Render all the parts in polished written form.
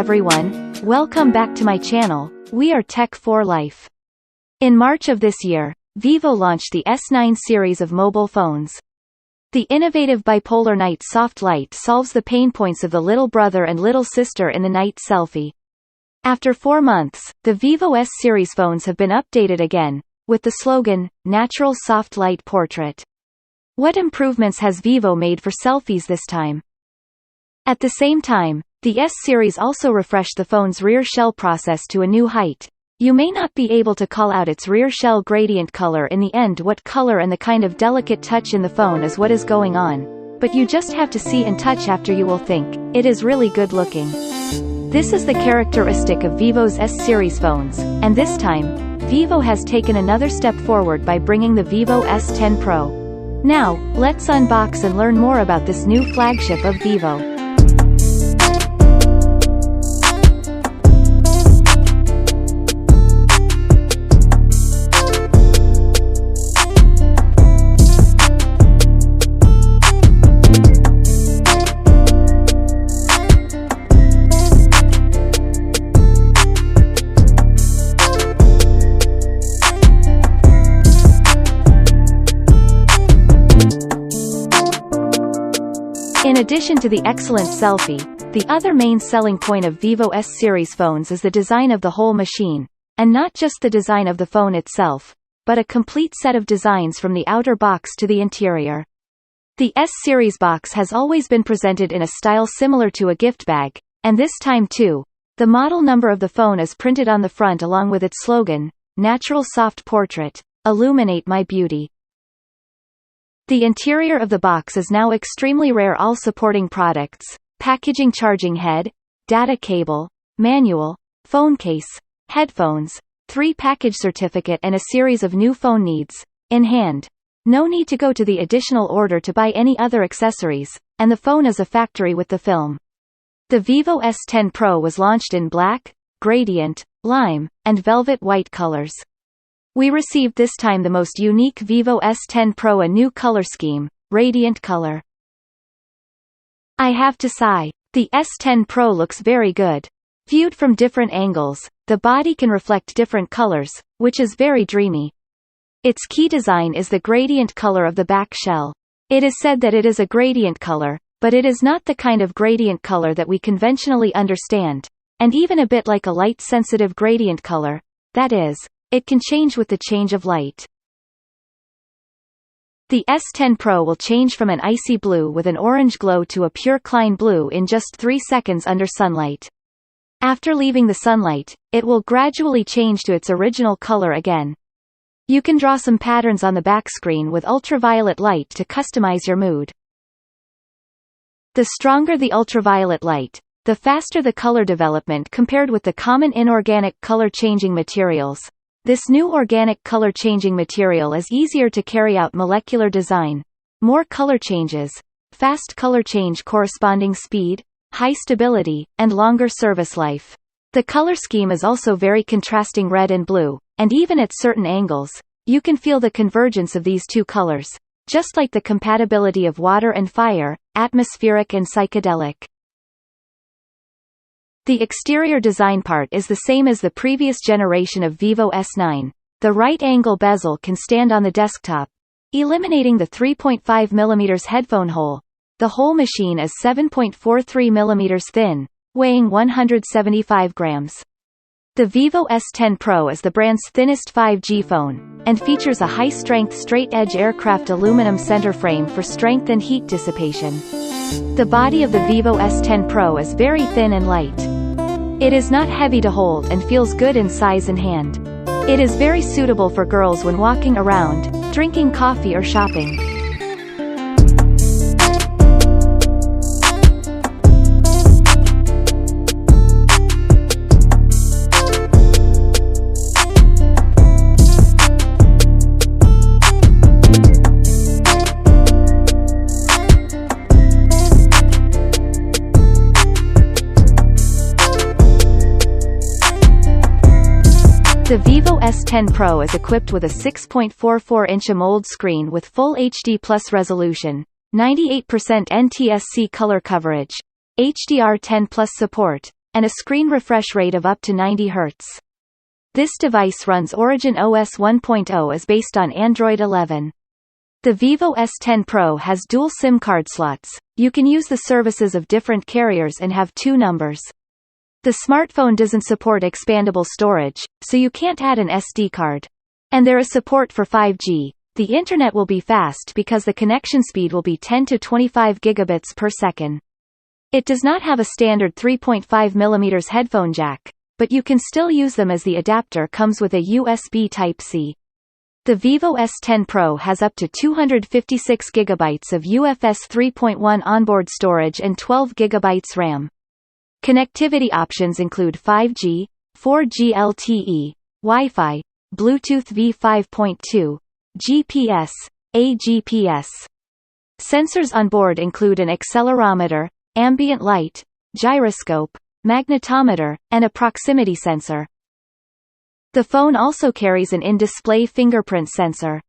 everyone, welcome back to my channel. We are Tech4Life. In March of this year, Vivo launched the S9 series of mobile phones. The innovative bipolar night soft light solves the pain points of the little brother and little sister in the night selfie. After 4 months, the Vivo S series phones have been updated again, with the slogan, Natural Soft Light Portrait. What improvements has Vivo made for selfies this time? At the same time, the S series also refreshed the phone's rear shell process to a new height. You may not be able to call out its rear shell gradient color in the end. What color and the kind of delicate touch in the phone is what is going on, but you just have to see and touch after. You will think, it is really good looking. This is the characteristic of Vivo's S series phones, and this time, Vivo has taken another step forward by bringing the Vivo S10 Pro. Now, let's unbox and learn more about this new flagship of Vivo. In addition to the excellent selfie, the other main selling point of Vivo S series phones is the design of the whole machine, and not just the design of the phone itself, but a complete set of designs from the outer box to the interior. The S series box has always been presented in a style similar to a gift bag, and this time too, the model number of the phone is printed on the front along with its slogan, Natural Soft Portrait, Illuminate My Beauty. The interior of the box is now extremely rare, all supporting products, packaging, charging head, data cable, manual, phone case, headphones, 3 package certificate and a series of new phone needs, in hand. No need to go to the additional order to buy any other accessories, and the phone is a factory with the film. The Vivo S10 Pro was launched in black, gradient, lime, and velvet white colors. We received this time the most unique Vivo S10 Pro, a new color scheme, radiant color. I have to sigh, the S10 Pro looks very good. Viewed from different angles, the body can reflect different colors, which is very dreamy. Its key design is the gradient color of the back shell. It is said that it is a gradient color, but it is not the kind of gradient color that we conventionally understand, and even a bit like a light-sensitive gradient color, that is, it can change with the change of light. The S10 Pro will change from an icy blue with an orange glow to a pure Klein blue in just 3 seconds under sunlight. After leaving the sunlight, it will gradually change to its original color again. You can draw some patterns on the back screen with ultraviolet light to customize your mood. The stronger the ultraviolet light, the faster the color development compared with the common inorganic color-changing materials. This new organic color-changing material is easier to carry out molecular design, more color changes, fast color change corresponding speed, high stability, and longer service life. The color scheme is also very contrasting red and blue, and even at certain angles, you can feel the convergence of these two colors, just like the compatibility of water and fire, atmospheric and psychedelic. The exterior design part is the same as the previous generation of Vivo S9. The right-angle bezel can stand on the desktop, eliminating the 3.5 mm headphone hole. The whole machine is 7.43 mm thin, weighing 175 grams. The Vivo S10 Pro is the brand's thinnest 5G phone, and features a high-strength straight-edge aircraft aluminum center frame for strength and heat dissipation. The body of the Vivo S10 Pro is very thin and light. It is not heavy to hold and feels good in size and hand. It is very suitable for girls when walking around, drinking coffee or shopping. The Vivo S10 Pro is equipped with a 6.44-inch AMOLED screen with Full HD Plus resolution, 98% NTSC color coverage, HDR10 Plus support, and a screen refresh rate of up to 90 Hz. This device runs OriginOS 1.0 is based on Android 11. The Vivo S10 Pro has dual SIM card slots. You can use the services of different carriers and have two numbers. The smartphone doesn't support expandable storage, so you can't add an SD card. And there is support for 5G. The internet will be fast because the connection speed will be 10 to 25 gigabits per second. It does not have a standard 3.5mm headphone jack, but you can still use them as the adapter comes with a USB Type-C. The Vivo S10 Pro has up to 256 GB of UFS 3.1 onboard storage and 12 GB RAM. Connectivity options include 5G, 4G LTE, Wi-Fi, Bluetooth V5.2, GPS, AGPS. Sensors on board include an accelerometer, ambient light, gyroscope, magnetometer, and a proximity sensor. The phone also carries an in-display fingerprint sensor.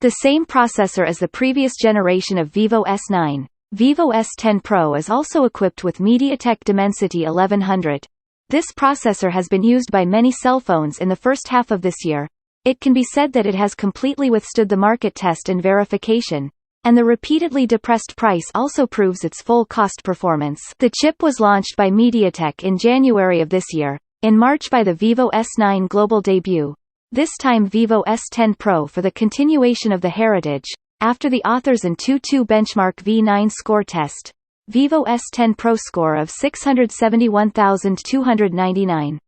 The same processor as the previous generation of Vivo S9, Vivo S10 Pro is also equipped with MediaTek Dimensity 1100. This processor has been used by many cell phones in the first half of this year. It can be said that it has completely withstood the market test and verification, and the repeatedly depressed price also proves its full cost performance. The chip was launched by MediaTek in January of this year, in March by the Vivo S9 global debut. This time Vivo S10 Pro for the continuation of the heritage. After the authors in 2.2 benchmark V9 score test, Vivo S10 Pro score of 671,299.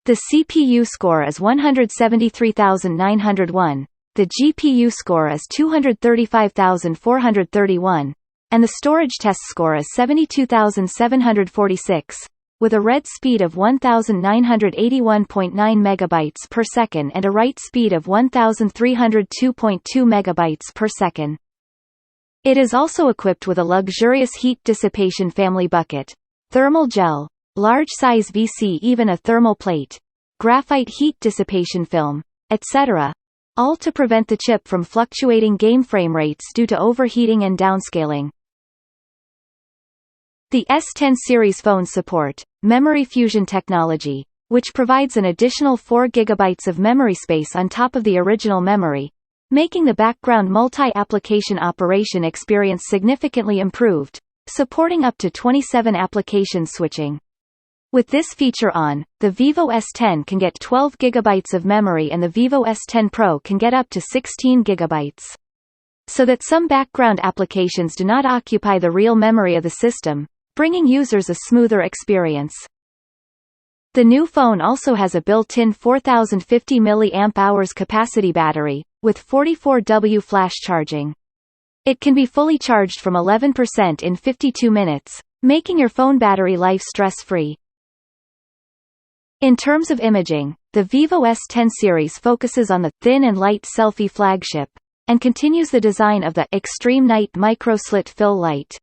The CPU score is 173,901. The GPU score is 235,431, and the storage test score is 72,746, with a read speed of 1,981.9 megabytes per second and a write speed of 1,302.2 megabytes per second. It is also equipped with a luxurious heat dissipation family bucket, thermal gel, large size VC, even a thermal plate, graphite heat dissipation film, etc., all to prevent the chip from fluctuating game frame rates due to overheating and downscaling. The S10 series phones support memory fusion technology, which provides an additional 4 GB of memory space on top of the original memory, making the background multi-application operation experience significantly improved, supporting up to 27 application switching. With this feature on, the Vivo S10 can get 12 GB of memory and the Vivo S10 Pro can get up to 16 GB. So that some background applications do not occupy the real memory of the system, bringing users a smoother experience. The new phone also has a built-in 4050 mAh capacity battery, with 44W flash charging. It can be fully charged from 11% in 52 minutes, making your phone battery life stress-free. In terms of imaging, the Vivo S10 series focuses on the thin and light selfie flagship, and continues the design of the Extreme Night micro-slit fill light.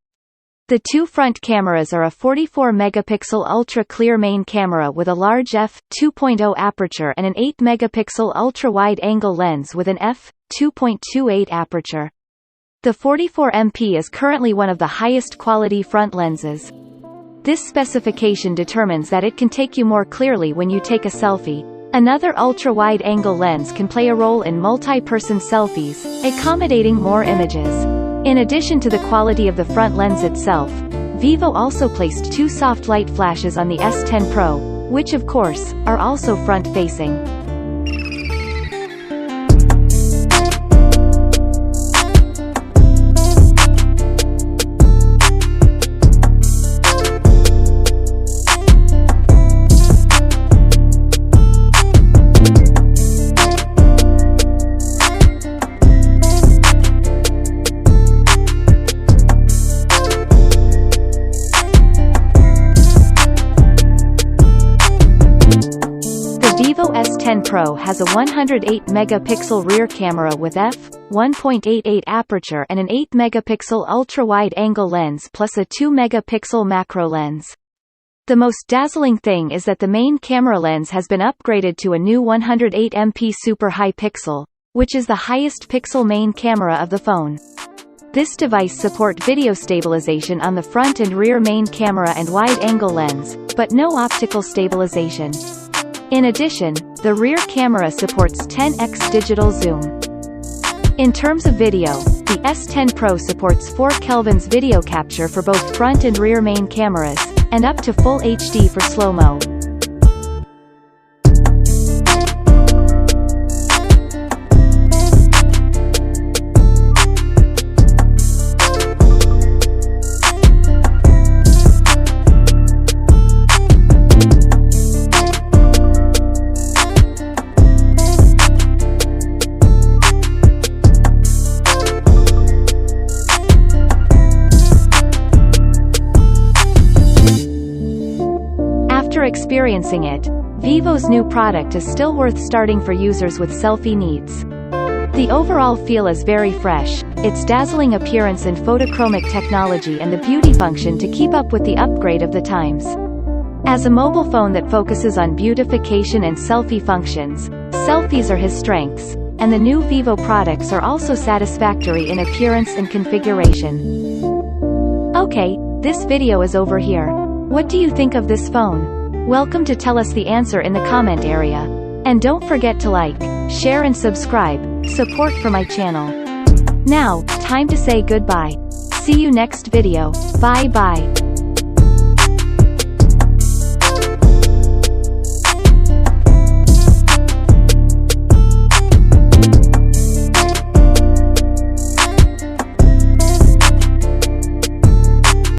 The two front cameras are a 44-megapixel ultra-clear main camera with a large f/2.0 aperture and an 8-megapixel ultra-wide-angle lens with an f/2.28 aperture. The 44MP is currently one of the highest quality front lenses. This specification determines that it can take you more clearly when you take a selfie. Another ultra-wide-angle lens can play a role in multi-person selfies, accommodating more images. In addition to the quality of the front lens itself, Vivo also placed two soft light flashes on the S10 Pro, which of course, are also front-facing. Vivo S10 Pro has a 108-megapixel rear camera with f/1.88 aperture and an 8-megapixel ultra-wide-angle lens plus a 2-megapixel macro lens. The most dazzling thing is that the main camera lens has been upgraded to a new 108MP super high pixel, which is the highest pixel main camera of the phone. This device support video stabilization on the front and rear main camera and wide-angle lens, but no optical stabilization. In addition, the rear camera supports 10x digital zoom. In terms of video, the S10 Pro supports 4 Kelvin's video capture for both front and rear main cameras, and up to Full HD for slow-mo. After experiencing it, Vivo's new product is still worth starting for users with selfie needs. The overall feel is very fresh, its dazzling appearance and photochromic technology and the beauty function to keep up with the upgrade of the times. As a mobile phone that focuses on beautification and selfie functions, selfies are his strengths, and the new Vivo products are also satisfactory in appearance and configuration. Okay, this video is over here. What do you think of this phone? Welcome to tell us the answer in the comment area. And don't forget to like, share and subscribe, support for my channel. Now, time to say goodbye. See you next video. Bye bye.